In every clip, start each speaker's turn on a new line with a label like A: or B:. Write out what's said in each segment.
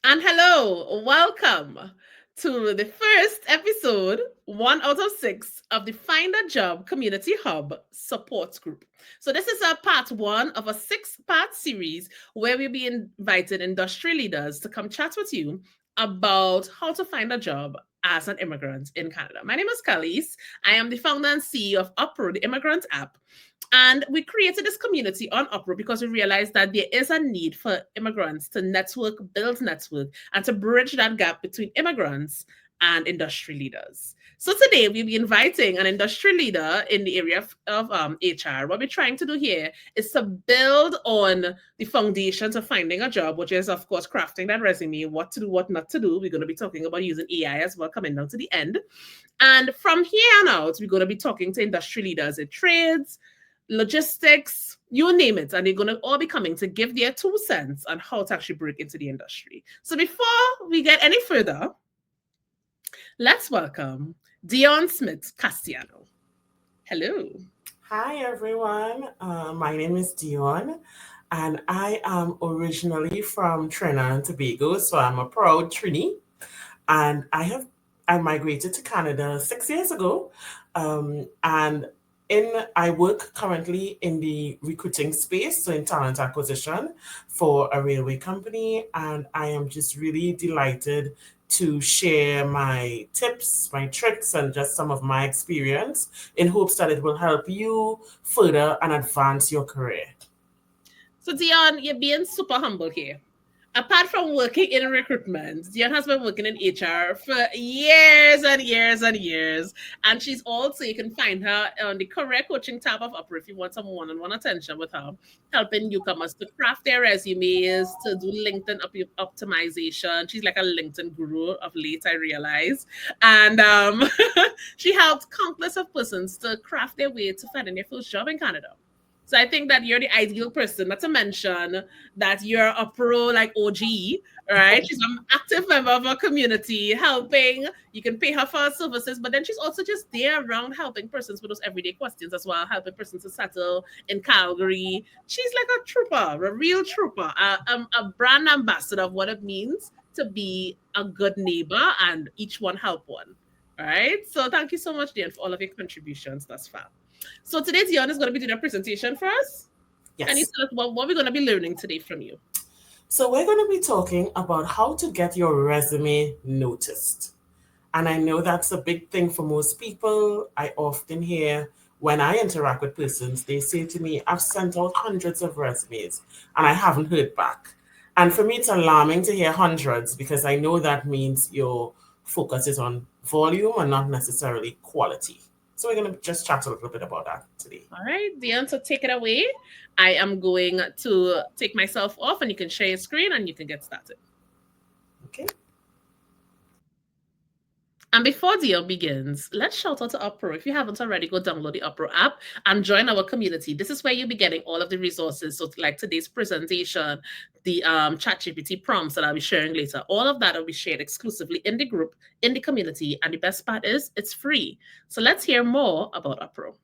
A: And hello, welcome to the first episode, 1 out of 6, of the Find a Job Community Hub support group. So, this is a part one of a 6-part series where we'll be inviting industry leaders to come chat with you about how to find a job as an immigrant in Canada. My name is Khalees. I am the founder and CEO of UpRow, the immigrant app. And we created this community on UpRow because we realized that there is a need for immigrants to network, build network, and to bridge that gap between immigrants and industry leaders. So today we'll be inviting an industry leader in the area of HR. What we're trying to do here is to build on the foundations of finding a job, which is, of course, crafting that resume, what to do, what not to do. We're going to be talking about using AI as well, coming down to the end. And from here on out, we're going to be talking to industry leaders in trades, logistics, you name it, and they're going to all be coming to give their 2 cents on how to actually break into the industry. So before we get any further, let's welcome Dionne Smith Castellano. Hello.
B: Hi, everyone. My name is Dionne, and I am originally from Trinidad and Tobago, so I'm a proud Trini. And I migrated to Canada 6 years ago, and I work currently in the recruiting space, so in talent acquisition for a railway company, and I am just really delighted to share my tips, my tricks, and just some of my experience in hopes that it will help you further and advance your career.
A: So Dionne, you're being super humble here. Apart from working in recruitment, Dionne has been working in HR for years and years and years. And she's also, you can find her on the career coaching tab of UpRow if you want some one-on-one attention with her, helping newcomers to craft their resumes, to do LinkedIn optimization. She's like a LinkedIn guru of late, I realize. And she helped countless of persons to craft their way to finding their first job in Canada. So I think that you're the ideal person, not to mention that you're a pro like OG, right? She's an active member of our community, helping. You can pay her for her services, but then she's also just there around helping persons with those everyday questions as well, helping persons to settle in Calgary. She's like a trooper, a real trooper, a brand ambassador of what it means to be a good neighbor and each one help one. All right. So thank you so much, Dan, for all of your contributions thus far. So today, Dionne is going to be doing a presentation for us. Can you
B: Yes.
A: tell us what we're going to be learning today from you?
B: So, we're going to be talking about how to get your resume noticed. And I know that's a big thing for most people. I often hear when I interact with persons, they say to me, I've sent out hundreds of resumes and I haven't heard back. And for me, it's alarming to hear hundreds because I know that means your focus is on volume and not necessarily quality. So, we're going to just chat a little bit about that today.
A: All right, Dionne, so take it away. I am going to take myself off and you can share your screen and you can get started.
B: Okay.
A: And before Dionne begins, let's shout out to UpRow. If you haven't already, go download the UpRow app and join our community. This is where you'll be getting all of the resources. So, like today's presentation, the ChatGPT prompts that I'll be sharing later, all of that will be shared exclusively in the group, in the community. And the best part is it's free. So, let's hear more about UpRow.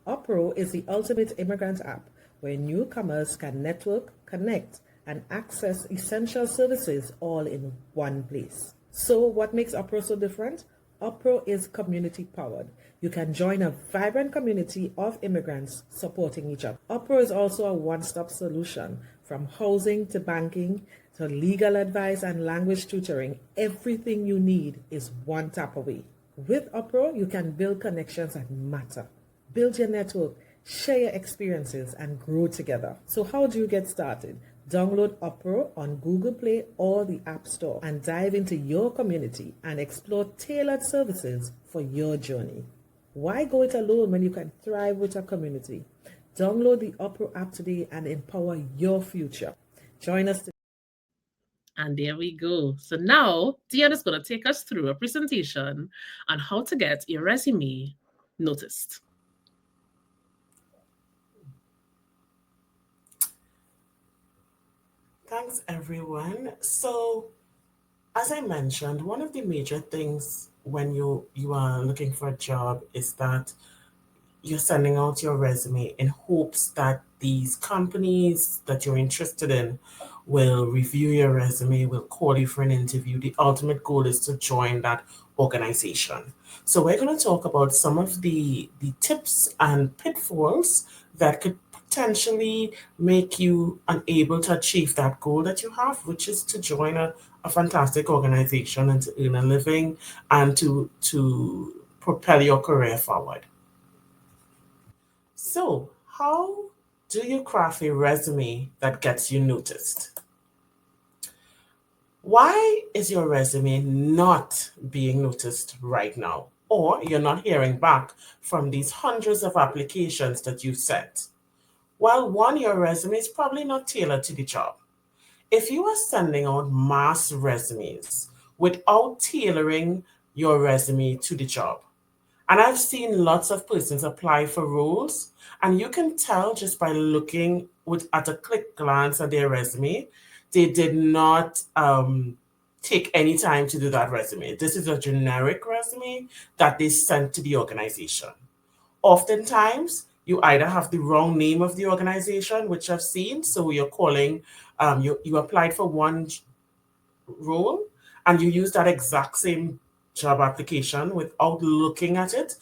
C: UpRow is the ultimate immigrant app where newcomers can network, connect, and access essential services all in one place. So, what makes UpRow so different? UpRow is community powered. You can join a vibrant community of immigrants supporting each other. UpRow is also a one stop solution from housing to banking to legal advice and language tutoring. Everything you need is one tap away. With UpRow, you can build connections that matter. Build your network, share your experiences, and grow together. So how do you get started? Download UpRow on Google Play or the App Store and dive into your community and explore tailored services for your journey. Why go it alone when you can thrive with a community? Download the UpRow app today and empower your future. Join us today.
A: And there we go. So now Dionne is going to take us through a presentation on how to get your resume noticed.
B: Thanks, everyone. So, as I mentioned, one of the major things when you are looking for a job is that you're sending out your resume in hopes that these companies that you're interested in will review your resume, will call you for an interview. The ultimate goal is to join that organization. So we're going to talk about some of the tips and pitfalls that could potentially make you unable to achieve that goal that you have, which is to join a fantastic organization and to earn a living and to propel your career forward. So, how do you craft a resume that gets you noticed? Why is your resume not being noticed right now? Or you're not hearing back from these hundreds of applications that you've sent? Well, one, your resume is probably not tailored to the job. If you are sending out mass resumes without tailoring your resume to the job, and I've seen lots of persons apply for roles, and you can tell just by looking at a quick glance at their resume, they did not take any time to do that resume. This is a generic resume that they sent to the organization. Oftentimes, you either have the wrong name of the organization, which I've seen, so you're calling, you applied for one role and you use that exact same job application without looking at it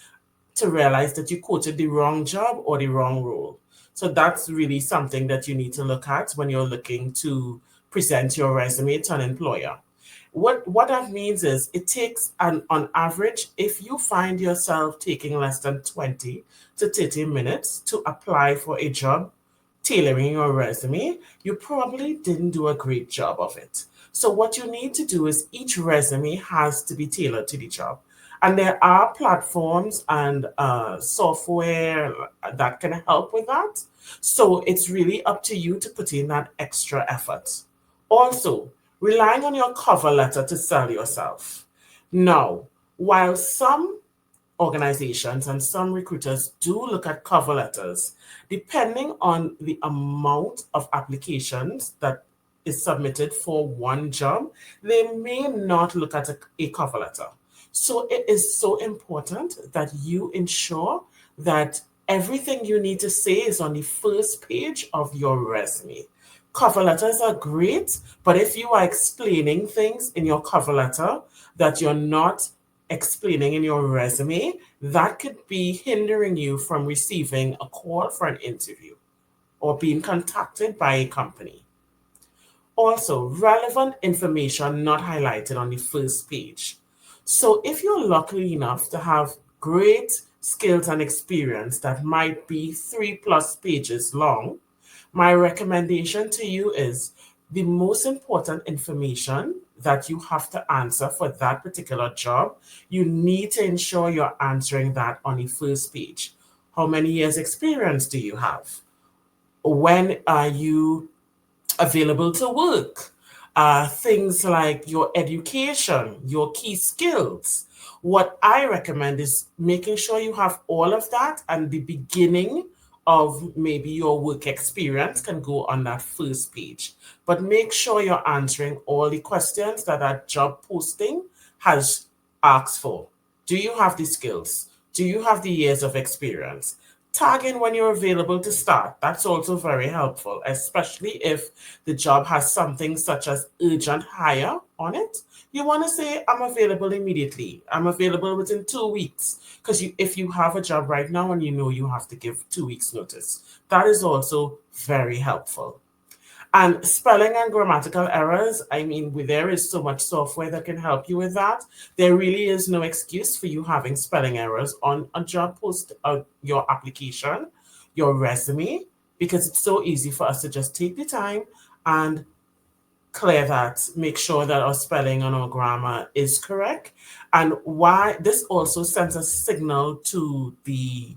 B: to realize that you quoted the wrong job or the wrong role. So that's really something that you need to look at when you're looking to present your resume to an employer. What that means is it takes on average, if you find yourself taking less than 20 to 30 minutes to apply for a job, tailoring your resume, you probably didn't do a great job of it. So what you need to do is each resume has to be tailored to the job. And there are platforms and software that can help with that. So it's really up to you to put in that extra effort. Also, relying on your cover letter to sell yourself. Now, while some organizations and some recruiters do look at cover letters, depending on the amount of applications that is submitted for one job, they may not look at a cover letter. So it is so important that you ensure that everything you need to say is on the first page of your resume. Cover letters are great, but if you are explaining things in your cover letter that you're not explaining in your resume, that could be hindering you from receiving a call for an interview or being contacted by a company. Also, relevant information not highlighted on the first page. So if you're lucky enough to have great skills and experience that might be 3+ pages long, my recommendation to you is the most important information that you have to answer for that particular job, you need to ensure you're answering that on the first page. How many years experience do you have? When are you available to work? Things like your education, your key skills. What I recommend is making sure you have all of that, and the beginning of maybe your work experience can go on that first page. But make sure you're answering all the questions that that job posting has asked for. Do you have the skills? Do you have the years of experience? Tag in when you're available to start. That's also very helpful, especially if the job has something such as urgent hire on it. You want to say, I'm available immediately. I'm available within 2 weeks. Because if you have a job right now and you know you have to give 2 weeks notice, that is also very helpful. And spelling and grammatical errors, I mean, there is so much software that can help you with that. There really is no excuse for you having spelling errors on a job post, your application, your resume, because it's so easy for us to just take the time and clear that, make sure that our spelling and our grammar is correct. And why this also sends a signal to the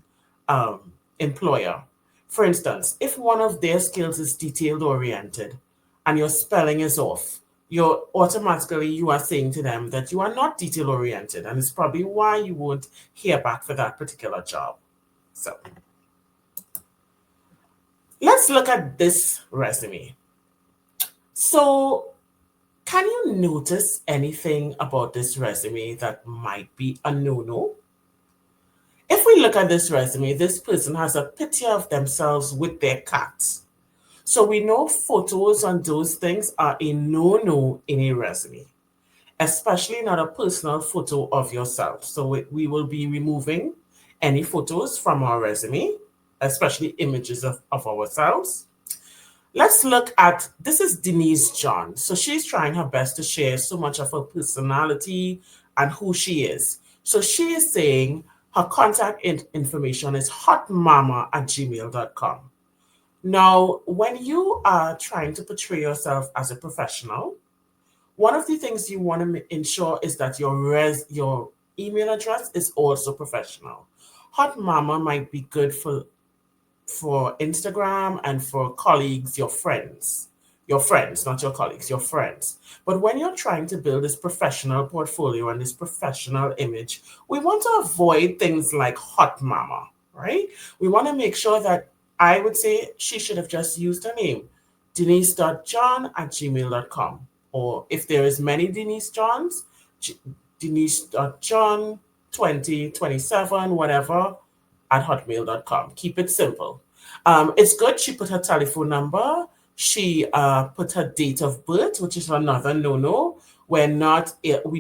B: employer. For instance, if one of their skills is detailed oriented and your spelling is off, you're automatically you are saying to them that you are not detail oriented, and it's probably why you won't hear back for that particular job. So let's look at this resume. So can you notice anything about this resume that might be a no-no? If we we look at this resume, this person has a picture of themselves with their cat. So we know photos on those things are a no-no in a resume, especially not a personal photo of yourself. So we will be removing any photos from our resume, especially images of ourselves. Let's look at, this is Denise John. So she's trying her best to share so much of her personality and who she is. So she is saying her contact information is hotmama@gmail.com. Now, when you are trying to portray yourself as a professional, one of the things you want to ensure is that your email address is also professional. Hot Mama might be good for Instagram and for colleagues, your friends, not your colleagues, your friends. But when you're trying to build this professional portfolio and this professional image, we want to avoid things like Hot Mama, right? We want to make sure that, I would say she should have just used her name, denise.john@gmail.com. Or if there is many Denise Johns, denise.john 2027, whatever, at hotmail.com. Keep it simple. It's good she put her telephone number. She put her date of birth, which is another no-no. We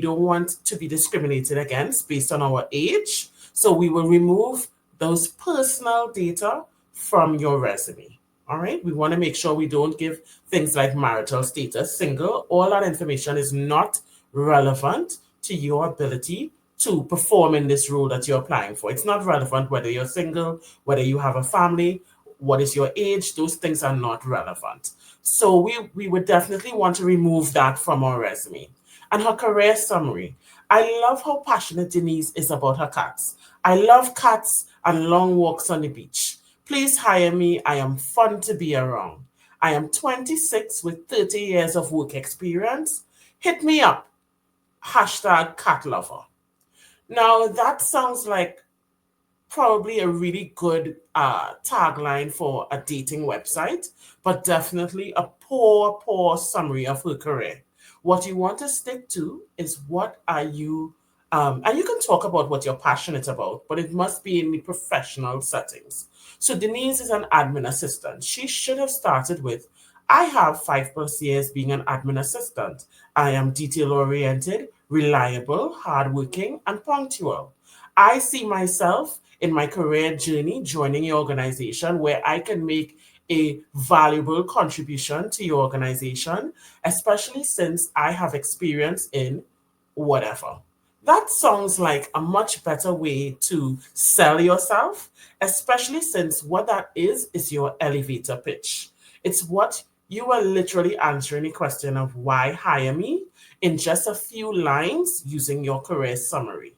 B: don't want to be discriminated against based on our age. So we will remove those personal data from your resume. All right. We want to make sure we don't give things like marital status, single. All that information is not relevant to your ability to perform in this role that you're applying for. It's not relevant whether you're single, whether you have a family, what is your age. Those things are not relevant. So we would definitely want to remove that from our resume. And her career summary. I love how passionate Denise is about her cats. I love cats and long walks on the beach. Please hire me. I am fun to be around. I am 26 with 30 years of work experience. Hit me up. #cat lover. Now, that sounds like probably a really good tagline for a dating website, but definitely a poor summary of her career. What you want to stick to is what are you, and you can talk about what you're passionate about, but it must be in the professional settings. So Denise is an admin assistant. She should have started with, I have 5+ years being an admin assistant. I am detail-oriented, reliable, hardworking, and punctual. I see myself in my career journey joining your organization where I can make a valuable contribution to your organization, especially since I have experience in whatever. That sounds like a much better way to sell yourself, especially since what that is your elevator pitch. It's what you are literally answering the question of why hire me in just a few lines using your career summary.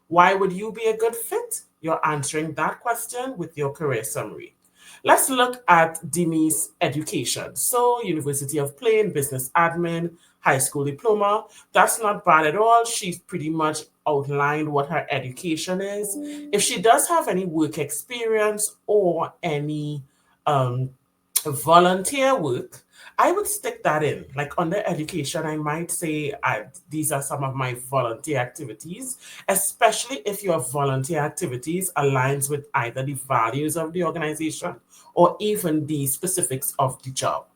B: Why would you be a good fit? You're answering that question with your career summary. Let's look at Denise's education. So, University of Plain, business admin, high school diploma. That's not bad at all. She's pretty much outlined what her education is. If she does have any work experience or any volunteer work, I would stick that in. Like under education, I might say these are some of my volunteer activities, especially if your volunteer activities aligns with either the values of the organization or even the specifics of the job.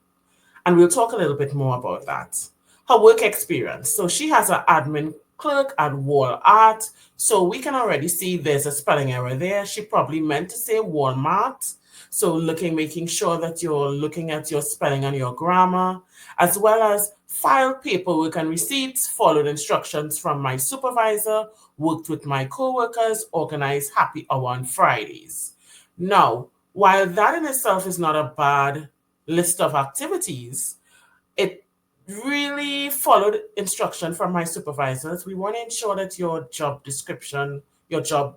B: And we'll talk a little bit more about that. Her work experience. So she has an admin clerk at Wall Art. So we can already see there's a spelling error there. She probably meant to say Walmart. So making sure that you're looking at your spelling and your grammar, as well as file paperwork and receipts, followed instructions from my supervisor, worked with my coworkers, organized happy hour on Fridays. Now, while that in itself is not a bad list of activities, it really followed instruction from my supervisors. We want to ensure that your job description, your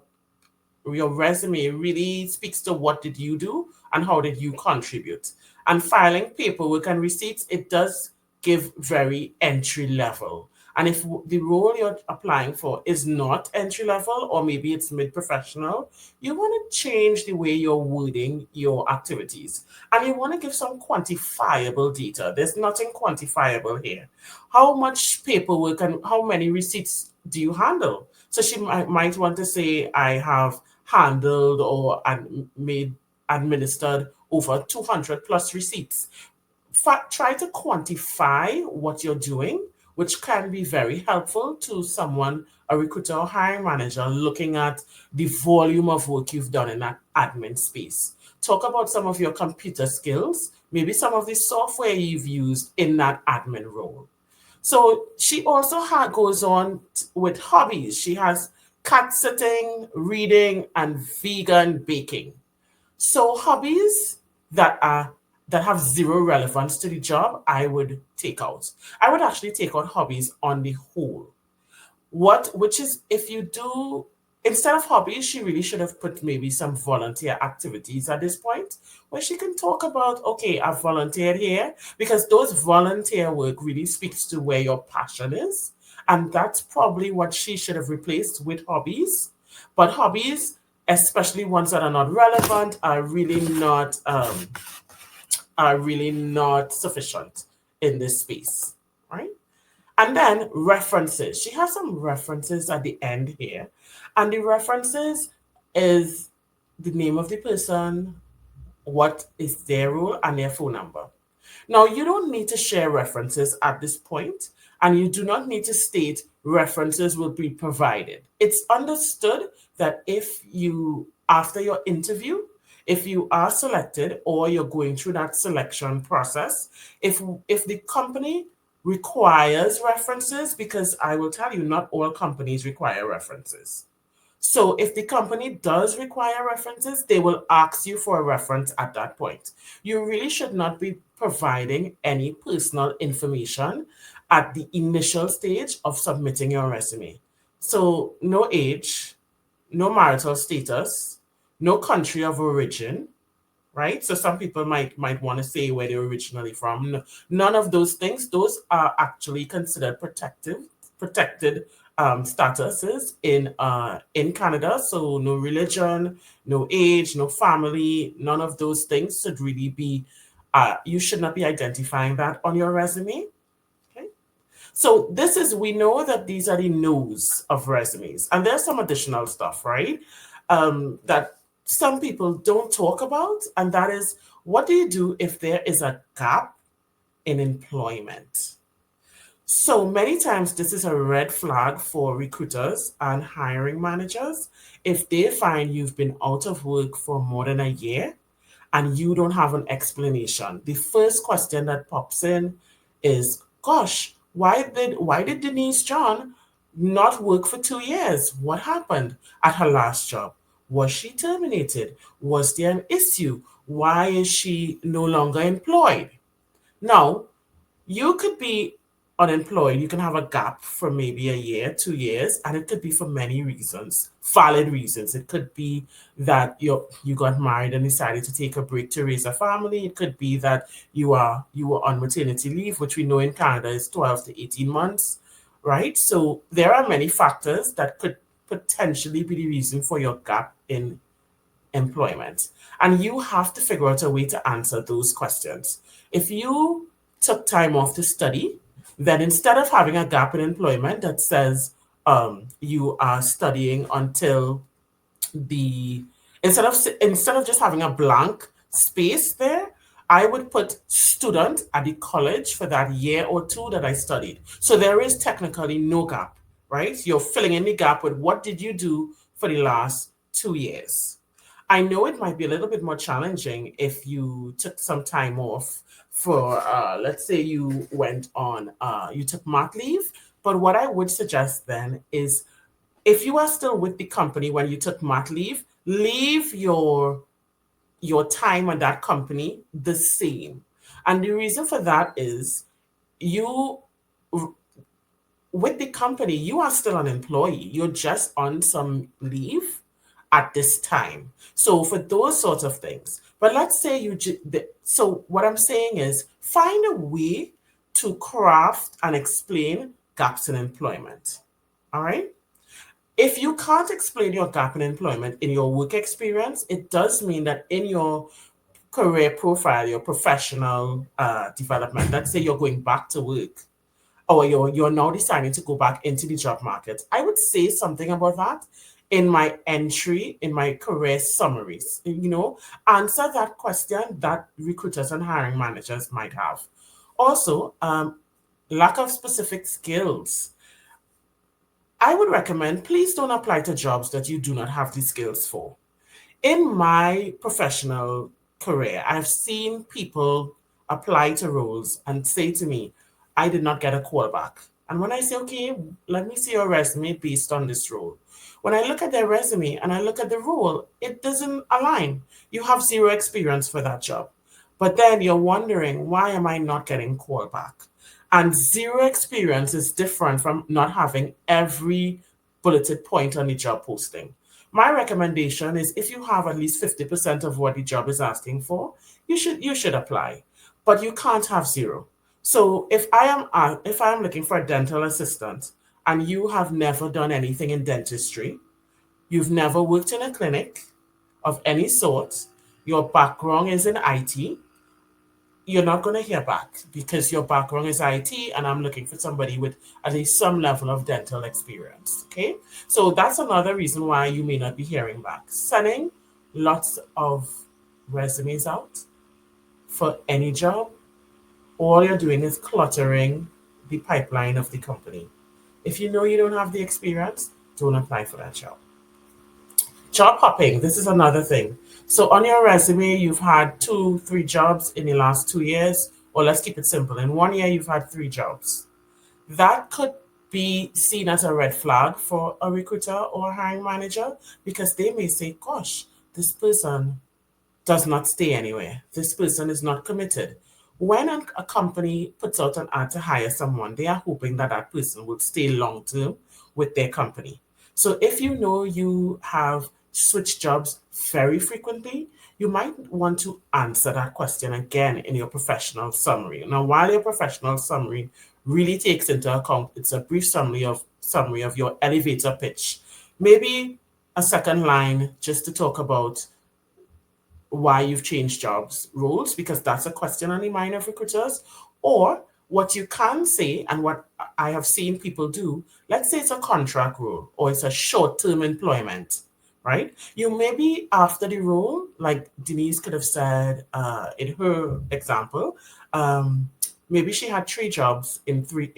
B: resume really speaks to what did you do and how did you contribute. And filing paperwork and receipts, it does give very entry level. And if the role you're applying for is not entry level, or maybe it's mid-professional, you want to change the way you're wording your activities. And you want to give some quantifiable data. There's nothing quantifiable here. How much paperwork and how many receipts do you handle? So she might want to say, I have handled or made administered over 200 plus receipts. Try to quantify what you're doing, which can be very helpful to someone, a recruiter or hiring manager, looking at the volume of work you've done in that admin space. Talk about some of your computer skills, maybe some of the software you've used in that admin role. So she also goes on with hobbies. She has cat sitting, reading, and vegan baking. So hobbies that have zero relevance to the job, I would take out. I would actually take out hobbies on the whole. Which is, if you do, instead of hobbies, she really should have put maybe some volunteer activities at this point where she can talk about, okay, I've volunteered here, because those volunteer work really speaks to where your passion is. And that's probably what she should have replaced with hobbies. But hobbies, especially ones that are not relevant, are really not sufficient in this space, right? And then references. She has some references at the end here. And the references is the name of the person, what is their role, and their phone number. Now, you don't need to share references at this point, and you do not need to state references will be provided. It's understood that if you, after your interview, if you are selected or you're going through that selection process, if the company requires references, because I will tell you, not all companies require references. So if the company does require references, they will ask you for a reference at that point. You really should not be providing any personal information at the initial stage of submitting your resume. So no age, no marital status, no country of origin, right? So some people might want to say where they're originally from. None of those things. Those are actually considered protected statuses in Canada. So no religion, no age, no family, none of those things should really be. You should not be identifying that on your resume. Okay. So we know that these are the no's of resumes, and there's some additional stuff, right? That some people don't talk about, and that is, what do you do if there is a gap in employment? So many times this is a red flag for recruiters and hiring managers. If they find you've been out of work for more than a year and you don't have an explanation, the first question that pops in is, gosh, why did Denise John not work for 2 years? What happened at her last job? Was she terminated? Was there an issue? Why is she no longer employed? Now, you could be unemployed. You can have a gap for maybe a year, 2 years, and it could be for many reasons, valid reasons. It could be that you got married and decided to take a break to raise a family. It could be that you were on maternity leave, which we know in Canada is 12 to 18 months, right? So there are many factors that could potentially be the reason for your gap in employment. And you have to figure out a way to answer those questions. If you took time off to study, then instead of having a gap in employment that says you are studying until the instead of just having a blank space there, I would put student at the college for that year or two that I studied. So there is technically no gap, right? You're filling in the gap with what did you do for the last 2 years. I know it might be a little bit more challenging if you took some time off for, let's say you took mat leave. But what I would suggest then is, if you are still with the company when you took mat leave, leave your time at that company the same. And the reason for that is, you with the company, you are still an employee. You're just on some leave at this time. So for those sorts of things. But let's say so what I'm saying is, find a way to craft and explain gaps in employment. All right? If you can't explain your gap in employment in your work experience, it does mean that in your career profile, your professional development, let's say you're going back to work, or you're now deciding to go back into the job market, I would say something about that in my entry, in my career summaries? Answer that question that recruiters and hiring managers might have. Also, lack of specific skills. I would recommend please don't apply to jobs that you do not have the skills for. In my professional career, I've seen people apply to roles and say to me, I did not get a call back. And when I say, okay, let me see your resume based on this role. When I look at their resume and I look at the role, it doesn't align. You have zero experience for that job. But then you're wondering, why am I not getting called back? And zero experience is different from not having every bulleted point on the job posting. My recommendation is if you have at least 50% of what the job is asking for, you should apply. But you can't have zero. So if I am looking for a dental assistant and you have never done anything in dentistry, you've never worked in a clinic of any sort, your background is in IT, you're not going to hear back because your background is IT and I'm looking for somebody with at least some level of dental experience. Okay. So that's another reason why you may not be hearing back. Sending lots of resumes out for any job, all you're doing is cluttering the pipeline of the company. If you know you don't have the experience, don't apply for that job. Job hopping, this is another thing. So on your resume, you've had 2, 3 jobs in the last 2 years, or let's keep it simple. In 1 year, you've had 3 jobs. That could be seen as a red flag for a recruiter or a hiring manager because they may say, gosh, this person does not stay anywhere. This person is not committed. When a company puts out an ad to hire someone, they are hoping that that person will stay long term with their company. So if you know you have switched jobs very frequently, you might want to answer that question again in your professional summary. Now, while your professional summary really takes into account, it's a brief summary of your elevator pitch. Maybe a second line just to talk about why you've changed jobs roles, because that's a question on the mind of recruiters. Or what you can say, and what I have seen people do, let's say it's a contract role or it's a short-term employment, right? You maybe after the role, like Denise could have said in her example, maybe she had 3 jobs in 3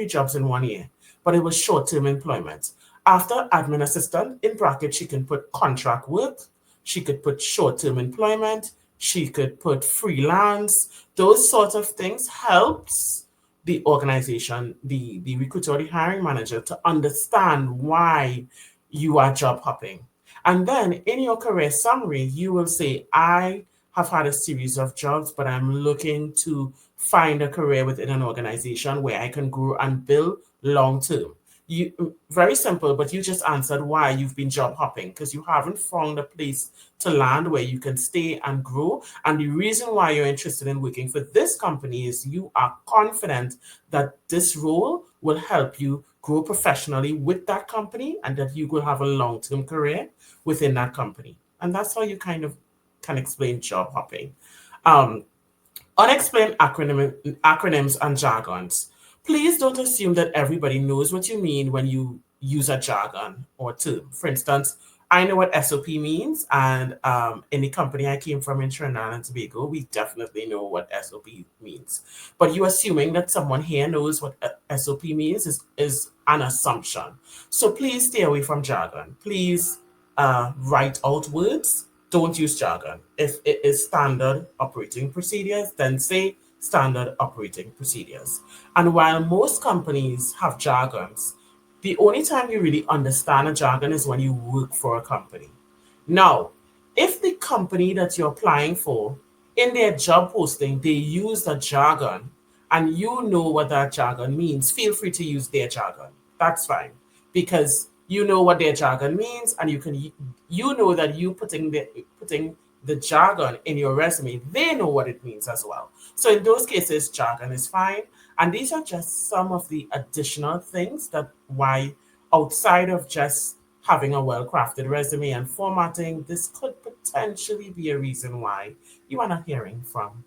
B: jobs in 1 year, but it was short-term employment. After admin assistant, in brackets, she can put contract work, she could put short-term employment, she could put freelance. Those sort of things helps the organization, the recruiter or the hiring manager to understand why you are job hopping. And then in your career summary, you will say, I have had a series of jobs, but I'm looking to find a career within an organization where I can grow and build long term. You very simple, but you just answered why you've been job hopping because you haven't found a place to land where you can stay and grow. And the reason why you're interested in working for this company is you are confident that this role will help you grow professionally with that company and that you will have a long-term career within that company. And that's how you kind of can explain job hopping. Um, Unexplained acronyms and jargons. Please don't assume that everybody knows what you mean when you use a jargon or term. For instance, I know what SOP means, and in the company I came from in Trinidad and Tobago, we definitely know what SOP means. But you assuming that someone here knows what SOP means is an assumption. So please stay away from jargon. Please write out words, don't use jargon. If it is standard operating procedures, then say standard operating procedures. And while most companies have jargons, the only time you really understand a jargon is when you work for a company. Now, if the company that you're applying for, in their job posting, they use a jargon and you know what that jargon means, feel free to use their jargon. That's fine because you know what their jargon means and you know that you putting the jargon in your resume, they know what it means as well. So in those cases, jargon is fine. And these are just some of the additional things that why outside of just having a well-crafted resume and formatting, this could potentially be a reason why you are not hearing from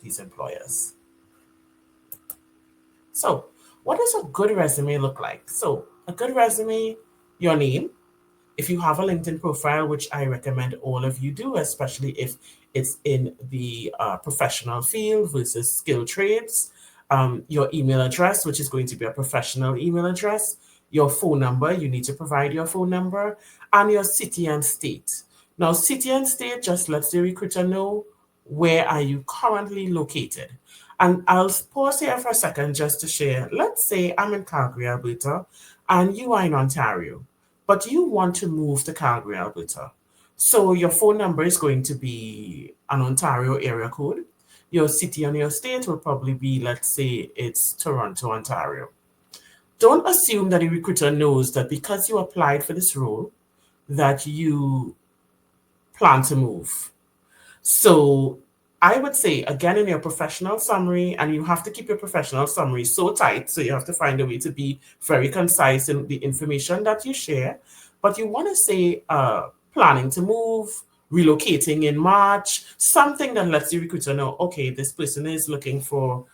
B: these employers. So, what does a good resume look like? So, a good resume, your name, If you have a LinkedIn profile, which I recommend all of you do, especially if it's in the professional field versus skilled trades, your email address, which is going to be a professional email address, your phone number, you need to provide your phone number, and your city and state. Now, city and state just lets the recruiter know where are you currently located. And I'll pause here for a second just to share. Let's say I'm in Calgary, Alberta, and you are in Ontario, but you want to move to Calgary, Alberta. So your phone number is going to be an Ontario area code. Your city and your state will probably be, let's say, it's Toronto, Ontario. Don't assume that the recruiter knows that because you applied for this role, that you plan to move. So I would say, again, in your professional summary, and you have to keep your professional summary so tight, so you have to find a way to be very concise in the information that you share. But you want to say planning to move, relocating in March, something that lets the recruiter know, okay, this person is looking for,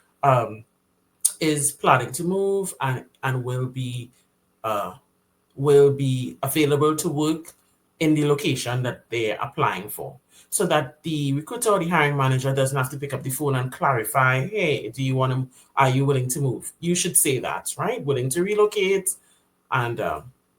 B: is planning to move and uh, will be available to work in the location that they're applying for, so that the recruiter or the hiring manager doesn't have to pick up the phone and clarify, hey, are you willing to move? You should say that, right? Willing to relocate, and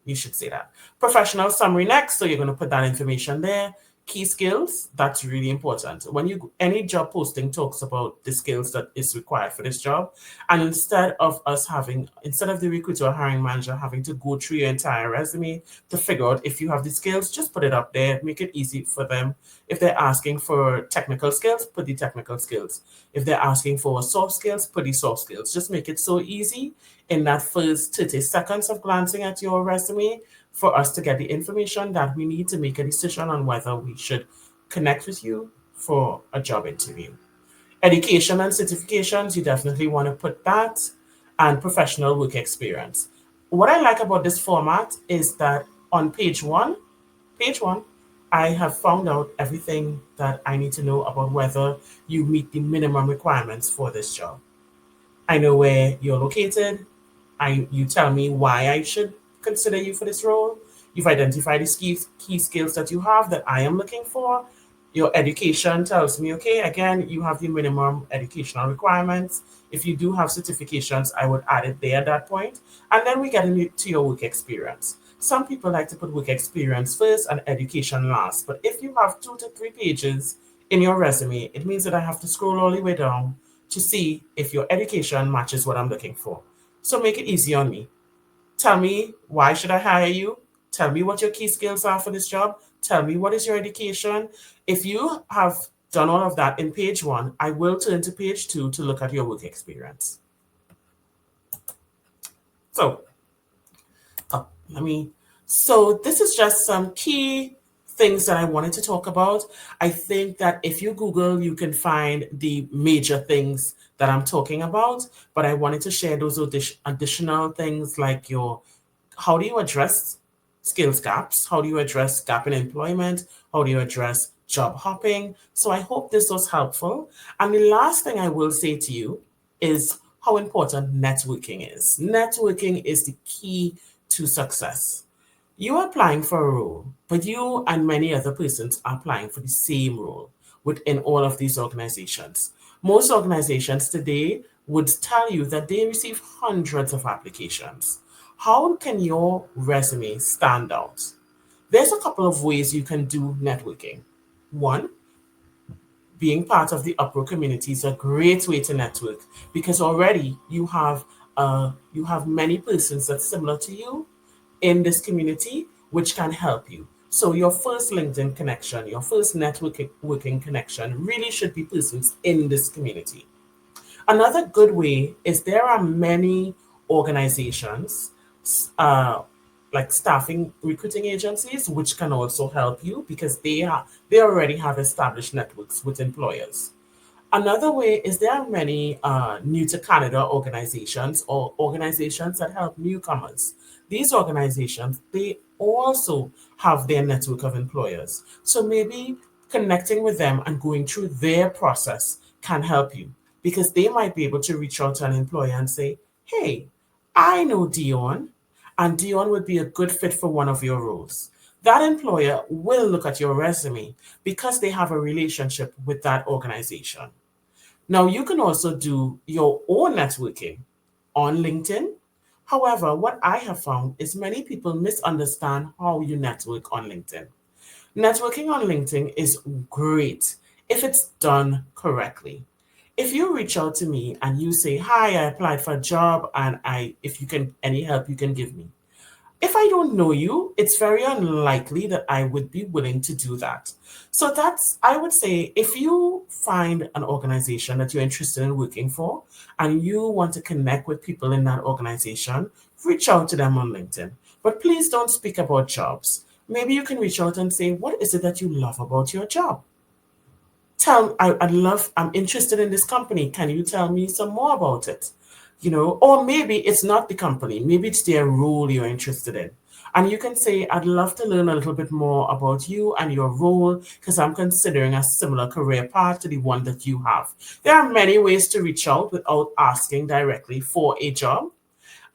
B: you should say that. Professional summary next, so you're going to put that information there. Key skills, that's really important. When any job posting talks about the skills that is required for this job, and instead of the recruiter or hiring manager having to go through your entire resume to figure out if you have the skills, just put it up there, make it easy for them. If they're asking for technical skills, put the technical skills. If they're asking for soft skills, put the soft skills. Just make it so easy in that first 30 seconds of glancing at your resume for us to get the information that we need to make a decision on whether we should connect with you for a job interview. Education and certifications, you definitely want to put that, and professional work experience. What I like about this format is that on page one, I have found out everything that I need to know about whether you meet the minimum requirements for this job. I know where you're located. You tell me why I should consider you for this role. You've identified the key skills that you have that I am looking for. Your education tells me, okay, again, you have the minimum educational requirements. If you do have certifications, I would add it there at that point. And then we get into your work experience. Some people like to put work experience first and education last. But if you have 2 to 3 pages in your resume, it means that I have to scroll all the way down to see if your education matches what I'm looking for. So make it easy on me. Tell me, why should I hire you? Tell me what your key skills are for this job. Tell me what is your education. If you have done all of that in page 1, I will turn to page 2 to look at your work experience. So, this is just some key things that I wanted to talk about. I think that if you Google, you can find the major things that I'm talking about, but I wanted to share those additional things like how do you address skills gaps? How do you address gap in employment? How do you address job hopping? So I hope this was helpful. And the last thing I will say to you is how important networking is. Networking is the key to success. You are applying for a role, but you and many other persons are applying for the same role within all of these organizations. Most organizations today would tell you that they receive hundreds of applications. How can your resume stand out? There's a couple of ways you can do networking. One, being part of the UpRow community is a great way to network because already you have many persons that's similar to you in this community, which can help you. So your first LinkedIn connection, your first working connection really should be persons in this community. Another good way is there are many organizations, like staffing recruiting agencies, which can also help you because they already have established networks with employers. Another way is there are many new to Canada organizations or organizations that help newcomers. These organizations, they also have their network of employers. So maybe connecting with them and going through their process can help you because they might be able to reach out to an employer and say, hey, I know Dionne, and Dionne would be a good fit for one of your roles. that employer will look at your resume because they have a relationship with that organization. Now, you can also do your own networking on LinkedIn. However, what I have found is many people misunderstand how you network on LinkedIn. Networking on LinkedIn is great if it's done correctly. If you reach out to me and you say, "Hi, I applied for a job and if you can, any help you can give me." If I don't know you, it's very unlikely that I would be willing to do that. So I would say, if you find an organization that you're interested in working for and you want to connect with people in that organization, reach out to them on LinkedIn. But please don't speak about jobs. Maybe you can reach out and say, what is it that you love about your job? I'm interested in this company. Can you tell me some more about it? Or maybe it's not the company, maybe it's their role you're interested in. And you can say, I'd love to learn a little bit more about you and your role because I'm considering a similar career path to the one that you have. There are many ways to reach out without asking directly for a job.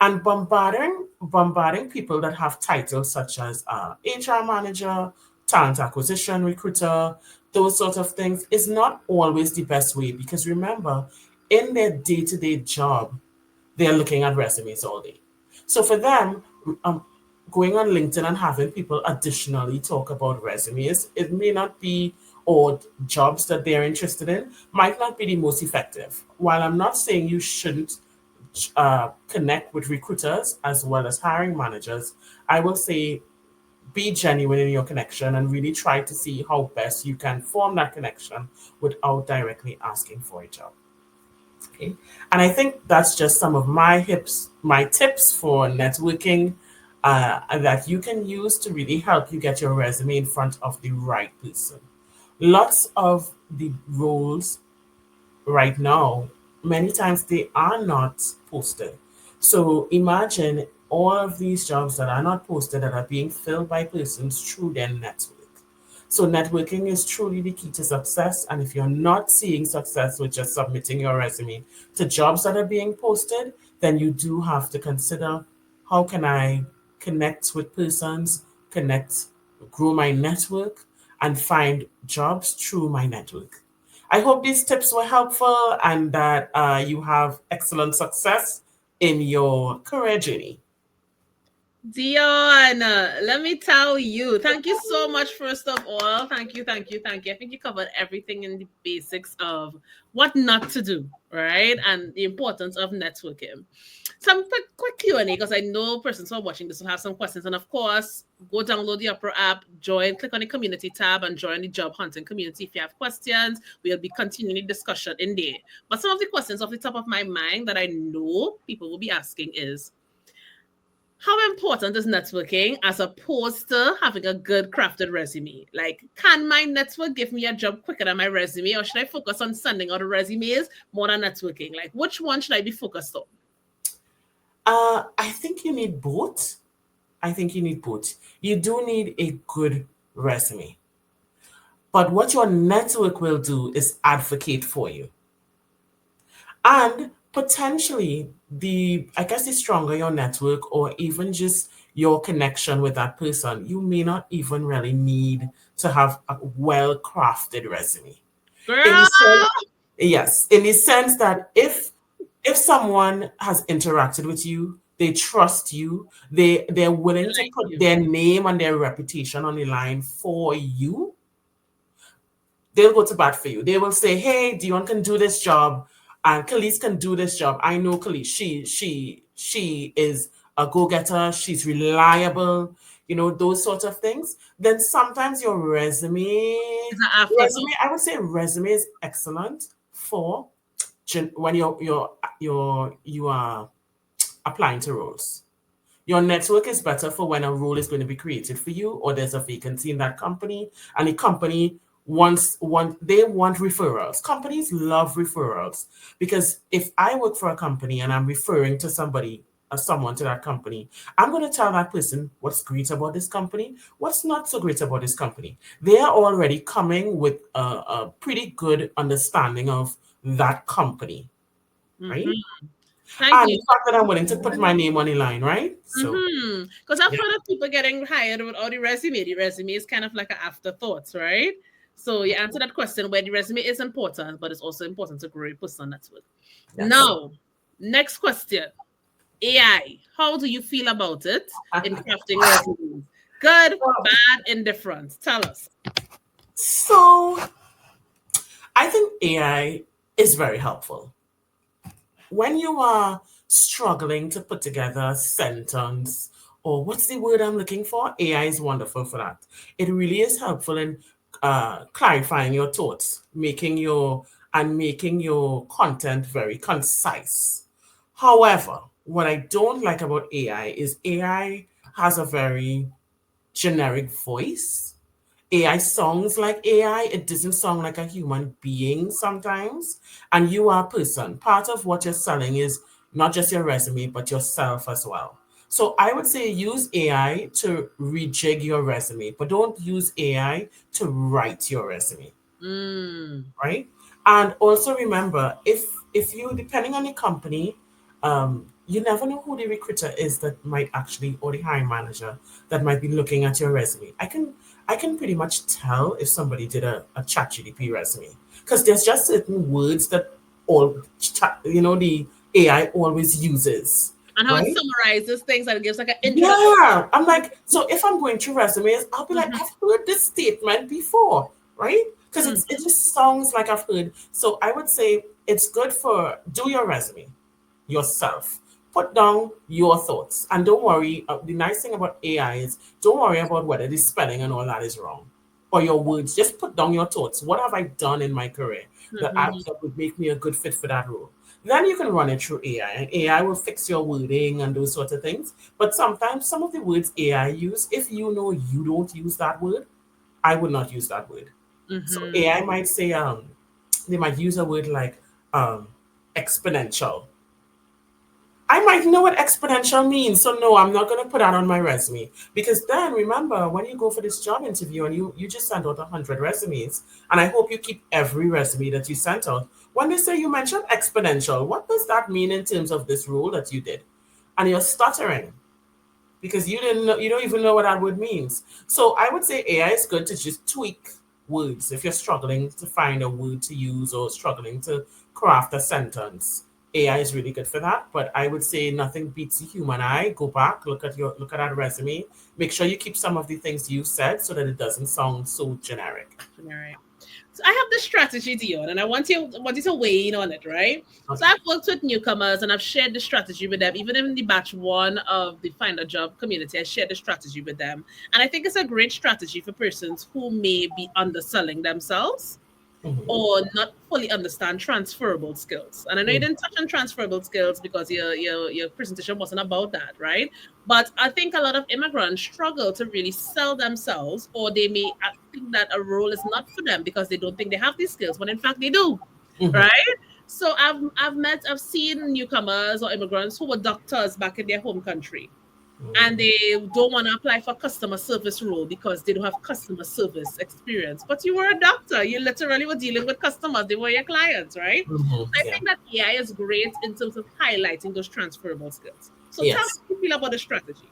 B: And bombarding people that have titles such as HR manager, talent acquisition recruiter, those sort of things is not always the best way because remember, in their day-to-day job, they're looking at resumes all day. So for them, um, going on LinkedIn and having people additionally talk about resumes, it may not be, or jobs that they're interested in, might not be the most effective. While I'm not saying you shouldn't connect with recruiters as well as hiring managers, I will say be genuine in your connection and really try to see how best you can form that connection without directly asking for a job. Okay. And I think that's just some of my tips for networking that you can use to really help you get your resume in front of the right person. Lots of the roles right now, many times they are not posted. So imagine all of these jobs that are not posted that are being filled by persons through their network. So networking is truly the key to success. And if you're not seeing success with just submitting your resume to jobs that are being posted, then you do have to consider, how can I connect with persons, connect, grow my network, and find jobs through my network. I hope these tips were helpful and that you have excellent success in your career journey.
A: Dionne, let me tell you, thank you so much, first of all. Thank you, thank you, thank you. I think you covered everything in the basics of what not to do, right? And the importance of networking. Some quick Q&A, because I know persons who are watching this will have some questions. And of course, go download the UpRow app, click on the community tab and join the job hunting community. If you have questions, we'll be continuing the discussion in there. But some of the questions off the top of my mind that I know people will be asking is, how important is networking as opposed to having a good crafted resume? Like, can my network give me a job quicker than my resume, or should I focus on sending out resumes more than networking? Like, which one should I be focused on?
B: I think you need both. I think you need both. You do need a good resume. But what your network will do is advocate for you. And potentially the stronger your network or even just your connection with that person, you may not even really need to have a well-crafted resume. In the
A: Girl,
B: sense, yes, in the sense that if someone has interacted with you, they trust you, they're
A: I
B: willing to
A: like
B: put
A: you.
B: their name and their reputation on the line for you, they'll go to bat for you. They will say, "Hey, Dion can do this job, and Khalees can do this job. I know Khalees. She is a go-getter. She's reliable. Those sorts of things." Then sometimes your
A: It's an afterthought.
B: I would say resume is excellent for when you are applying to roles. Your network is better for when a role is going to be created for you or there's a vacancy in that company and the company they want referrals. Companies love referrals because if I work for a company and I'm referring to someone to that company, I'm going to tell that person what's great about this company, what's not so great about this company. They are already coming with a pretty good understanding of that company, right?
A: Mhm. Thank
B: And
A: you.
B: the fact that I'm willing to put my name on the line, right? So,
A: Because I've
B: yeah.
A: heard of people getting hired without the resume. The resume is kind of like an afterthought, right? So you answer that question where the resume is important, but it's also important to grow your personal network.
B: Yes.
A: Now, next question. AI. How do you feel about it in crafting resumes? Good, bad, indifferent. Tell us.
B: So, I think AI is very helpful. When you are struggling to put together a sentence, or what's the word I'm looking for? AI is wonderful for that. It really is helpful in clarifying your thoughts, making your content very concise. However, what I don't like about AI is AI has a very generic voice. AI sounds like AI. It doesn't sound like a human being sometimes. And you are a person. Part of what you're selling is not just your resume, but yourself as well. So I would say use AI to rejig your resume, but don't use AI to write your resume,
A: Mm.
B: right? And also remember, if you depending on your company, you never know who the recruiter is that might actually, or the hiring manager that might be looking at your resume. I can pretty much tell if somebody did a chat GDP resume because there's just certain words that the AI always uses,
A: And how it
B: right?
A: summarizes things and it gives like an introduction.
B: Yeah, I'm like, so if I'm going through resumes, I'll be like,
A: Mhm,
B: I've heard this statement before, right? Because it
A: mhm.
B: just sounds like I've heard. So I would say it's good for do your resume yourself. Put down your thoughts, and don't worry. The nice thing about AI is don't worry about whether the spelling and all that is wrong or your words. Just put down your thoughts. What have I done in my career that would make me a good fit for that role? Then you can run it through AI, and AI will fix your wording and those sorts of things. But sometimes some of the words AI use, if you know you don't use that word, I would not use that word. So
A: Mhm.
B: AI might say, they might use a word like exponential. I might know what exponential means. So no, I'm not going to put that on my resume because then remember when you go for this job interview and you just send out 100 resumes, and I hope you keep every resume that you sent out. When they say you mentioned exponential, what does that mean in terms of this role that you did? And you're stuttering because you don't even know what that word means. So I would say AI is good to just tweak words if you're struggling to find a word to use or struggling to craft a sentence. AI is really good for that, but I would say nothing beats the human eye. Go back, look at that resume. Make sure you keep some of the things you said so that it doesn't sound so generic.
A: All right. So I have this strategy, Dion, and I want you to weigh in on it, right? So
B: Okay.
A: I've worked with newcomers and I've shared the strategy with them. Even in the batch one of the Find a Job community, I shared the strategy with them. And I think it's a great strategy for persons who may be underselling themselves
B: Mhm.
A: or not fully understand transferable skills. And I know you
B: Mhm.
A: didn't touch on transferable skills because your presentation wasn't about that, right? But I think a lot of immigrants struggle to really sell themselves, or they may think that a role is not for them because they don't think they have these skills, when in fact they do,
B: Mhm.
A: right? So I've seen newcomers or immigrants who were doctors back in their home country, and
B: Mhm.
A: they don't want to apply for customer service role because they don't have customer service experience. But you were a doctor. You literally were dealing with customers. They were your clients, right?
B: Mhm.
A: So I
B: Yeah.
A: think that AI is great in terms of highlighting those transferable skills. So tell me
B: Yes.
A: how you feel about the strategy.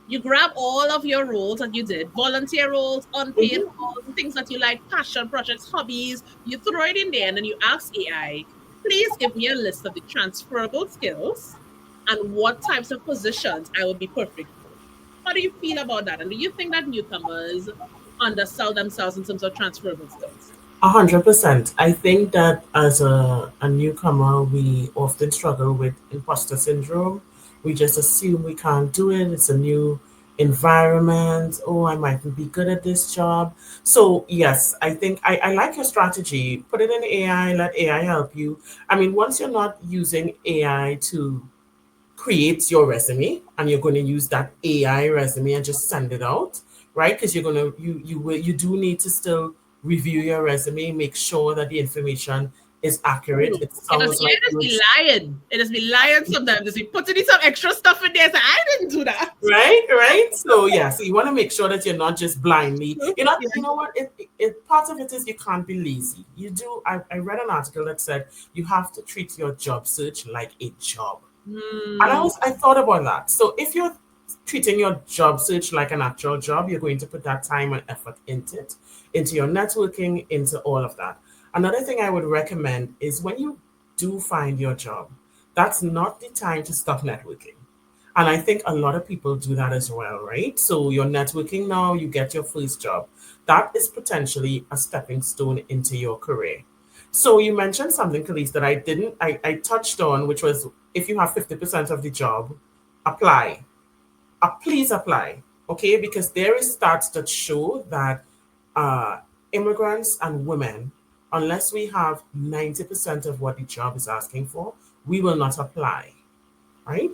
A: You grab all of your roles that you did, volunteer roles, unpaid
B: Mhm.
A: roles, things that you like, passion projects, hobbies, you throw it in there and then you ask AI, please give me a list of the transferable skills and what types of positions I would be perfect for. How do you feel about that? And do you think that newcomers undersell themselves in terms of transferable skills?
B: 100%. I think that as a newcomer, we often struggle with imposter syndrome. We just assume we can't do it. It's a new environment. Oh, I mightn't be good at this job. So, yes, I think I like your strategy. Put it in AI, let AI help you. I mean, once you're not using AI to create your resume and you're going to use that AI resume and just send it out, right? Because you do need to still review your resume, make sure that the information is accurate. It
A: It
B: sounds like
A: just be lying. It just be lying sometimes. Just be putting some extra stuff in there. So I didn't do that.
B: right. So yeah, so you want to make sure that you're not just blindly. You know,
A: Yeah.
B: you know what? Part of it is you can't be lazy. You do. I read an article that said you have to treat your job search like a job. And I thought about that. So if you're treating your job search like an actual job, you're going to put that time and effort into it, into your networking, into all of that. Another thing I would recommend is when you do find your job, that's not the time to stop networking. And I think a lot of people do that as well, right? So you're networking now, you get your first job. That is potentially a stepping stone into your career. So you mentioned something, Khalees, that I touched on, which was if you have 50% of the job, apply. Please apply, okay? Because there is stats that show that uh, immigrants and women, unless we have 90% of what the job is asking for, we will not apply, right?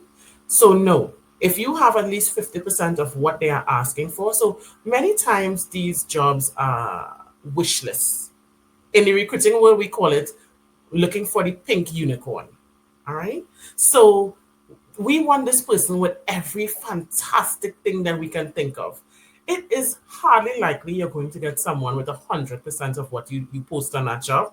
B: So no, if you have at least 50% of what they are asking for, so many times these jobs are wish lists. In the recruiting world, we call it looking for the pink unicorn. All right. So we want this person with every fantastic thing that we can think of. It is hardly likely you're going to get someone with 100% of what you post on that job,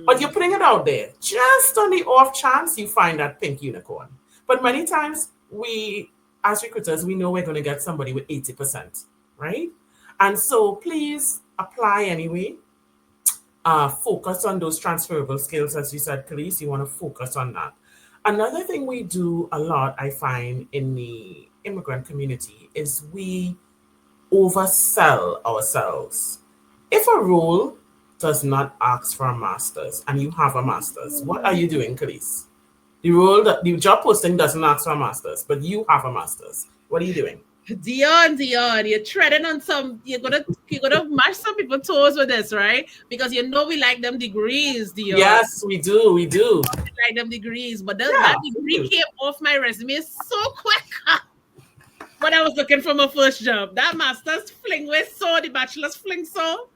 B: but you're putting it out there just on the off chance you find that pink unicorn. But many times we, as recruiters, we know we're going to get somebody with 80%, right? And so please apply anyway. Focus on those transferable skills, as you said, Khalees. You want to focus on that. Another thing we do a lot, I find, in the immigrant community is we oversell ourselves. If a role does not ask for a master's and you have a master's, what are you doing, Khalees? The job posting doesn't ask for a master's, but you have a master's. What are you doing?
A: Dionne, you're treading on some. You're gonna mash some people's toes with this, right? Because you know we like them degrees, Dionne.
B: Yes, we do. We do.
A: We like them degrees, but
B: Yeah,
A: that
B: we
A: degree
B: do.
A: came off my resume so quick when I was looking for my first job. That master's fling was so, the bachelor's fling so.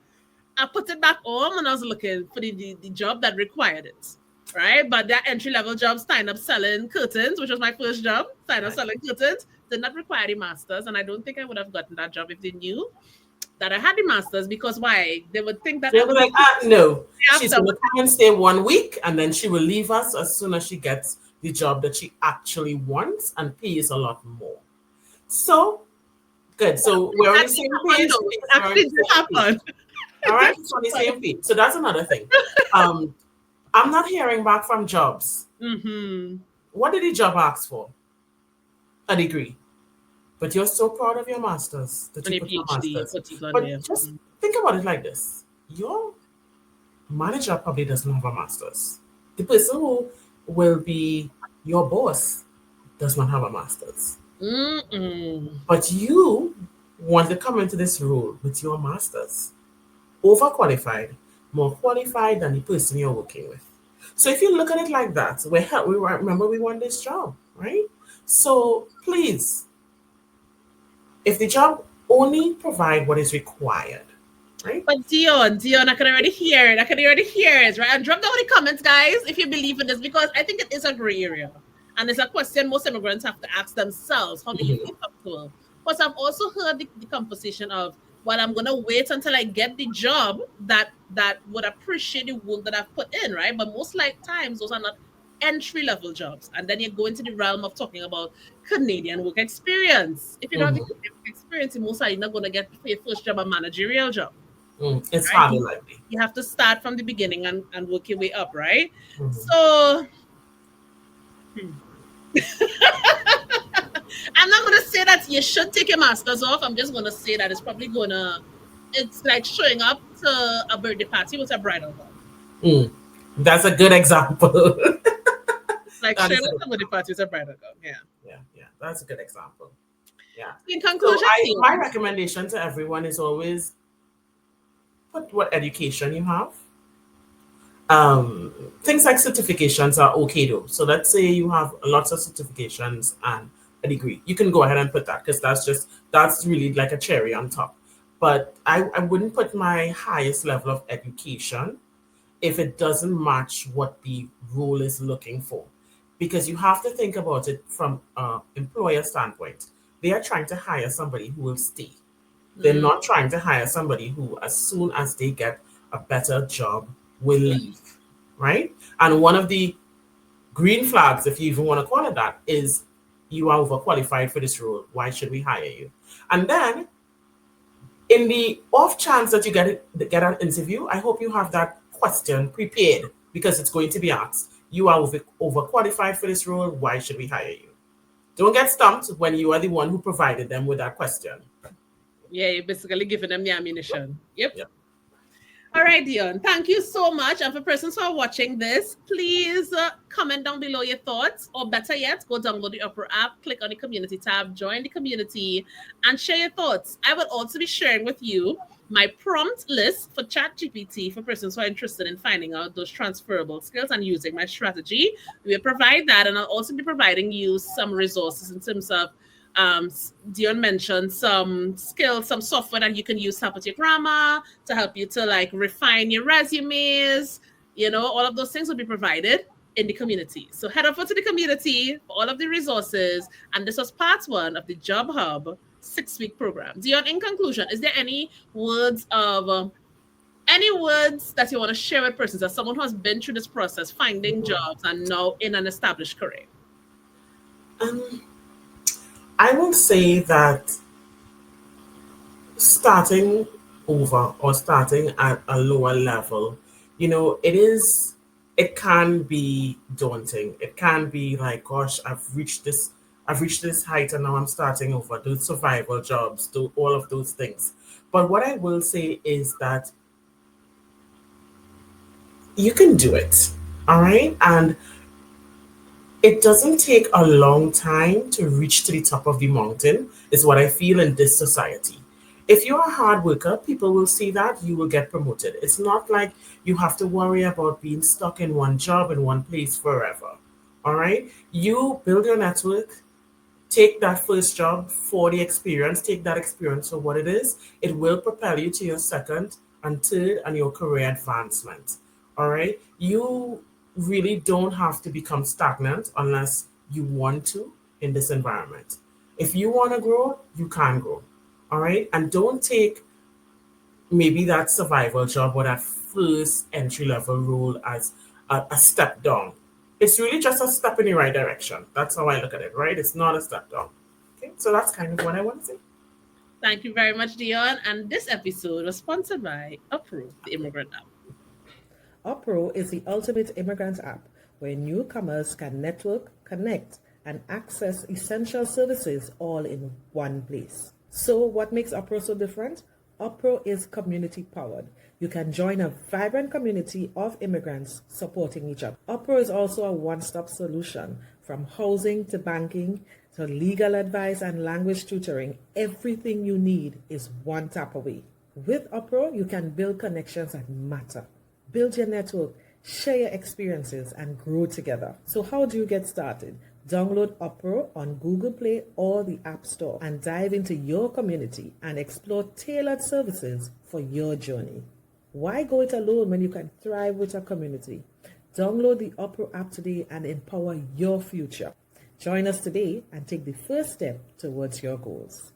A: I put it back on when I was looking for the job that required it. Right? But that entry level job, stand up selling curtains, which was my first job, stand up selling curtains, did not require the master's. And I don't think I would have gotten that job if they knew that I had the master's, because why? They would think that
B: They'll
A: I
B: be
A: was
B: like, no, she's
A: after.
B: going to come and stay 1 week and then she will leave us as soon as she gets the job that she actually wants and pays a lot more. So, good. So, we're on the same page.
A: It actually did happen.
B: All right, it's on the same page. So, that's another thing. I'm not hearing back from jobs. What did the job ask for? A degree. But you're so proud of your master's that you put your master's. But just think about it like this. Your manager probably doesn't have a master's. The person who will be your boss does not have a master's. But you want to come into this role with your master's. Overqualified, more qualified than the person you're working with. So if you look at it like that, remember we want this job, right? So please, if the job only provide what is required, right?
A: But Dionne, I can already hear it. Right? And drop down in the comments, guys, if you believe in this, because I think it is a gray area. And it's a question most immigrants have to ask themselves. How do you feel comfortable? But I've also heard the conversation of, well, I'm gonna wait until I get the job that would appreciate the work that I've put in, right? But most times those are not entry level jobs, and then you go into the realm of talking about Canadian work experience. If you don't have the work experience, most are not gonna get for your first job a managerial job.
B: It's hardly likely.
A: You have to start from the beginning and work your way up, right? So I'm not gonna say that you should take your master's off. I'm just gonna say that it's like showing up to a birthday party with a bridal gown.
B: That's a good example.
A: Like showing up to a birthday party with a bridal gown.
B: Yeah. That's a good example. Yeah.
A: In conclusion,
B: so my recommendation to everyone is always put what education you have. Things like certifications are okay though. So let's say you have lots of certifications and a degree. You can go ahead and put that, because that's really like a cherry on top. But I wouldn't put my highest level of education if it doesn't match what the role is looking for. Because you have to think about it from an employer standpoint. They are trying to hire somebody who will stay. They're not trying to hire somebody who, as soon as they get a better job, will leave, right? And one of the green flags, if you even want to call it that, is you are overqualified for this role. Why should we hire you? And then, in the off chance that you get an interview, I hope you have that question prepared because it's going to be asked. You are overqualified for this role. Why should we hire you? Don't get stumped when you are the one who provided them with that question.
A: Yeah, you're basically giving them the ammunition. Yep.
B: Yep.
A: All right, Dionne, thank you so much. And for persons who are watching this, please comment down below your thoughts, or better yet, go download the UpRow app, click on the community tab, join the community, and share your thoughts. I will also be sharing with you my prompt list for ChatGPT for persons who are interested in finding out those transferable skills and using my strategy. We will provide that, and I'll also be providing you some resources in terms of Dionne mentioned some skills, some software that you can use to help with your grammar, to help you to like refine your resumes. All of those things will be provided in the community. So head over to the community for all of the resources. And this was part 1 of the Job Hub 6-week program. Dionne, in conclusion, is there any words that you want to share with persons as someone who has been through this process, finding jobs and now in an established career?
B: I will say that starting over or starting at a lower level, it can be daunting. It can be like, gosh, I've reached this height and now I'm starting over. Those survival jobs, do all of those things. But what I will say is that you can do it. All right. And it doesn't take a long time to reach to the top of the mountain, is what I feel in this society. If you're a hard worker, people will see that you will get promoted. It's not like you have to worry about being stuck in one job in one place forever. All right? You build your network, take that first job for the experience, take that experience for what it is. It will propel you to your second and third and your career advancement. All right? You really don't have to become stagnant unless you want to in this environment. If you want to grow, you can grow. All right. And don't take maybe that survival job or that first entry level role as a step down. It's really just a step in the right direction. That's how I look at it, right? It's not a step down. Okay. So that's kind of what I want to say.
A: Thank you very much, Dionne. And this episode was sponsored by UpRow, the Immigrant app.
C: UpRow is the ultimate immigrant app where newcomers can network, connect, and access essential services all in one place. So what makes UpRow so different? UpRow is community powered. You can join a vibrant community of immigrants supporting each other. UpRow is also a one-stop solution from housing to banking to legal advice and language tutoring. Everything you need is one tap away. With UpRow, you can build connections that matter. Build your network, share your experiences, and grow together. So how do you get started? Download UpRow on Google Play or the App Store and dive into your community and explore tailored services for your journey. Why go it alone when you can thrive with a community? Download the UpRow app today and empower your future. Join us today and take the first step towards your goals.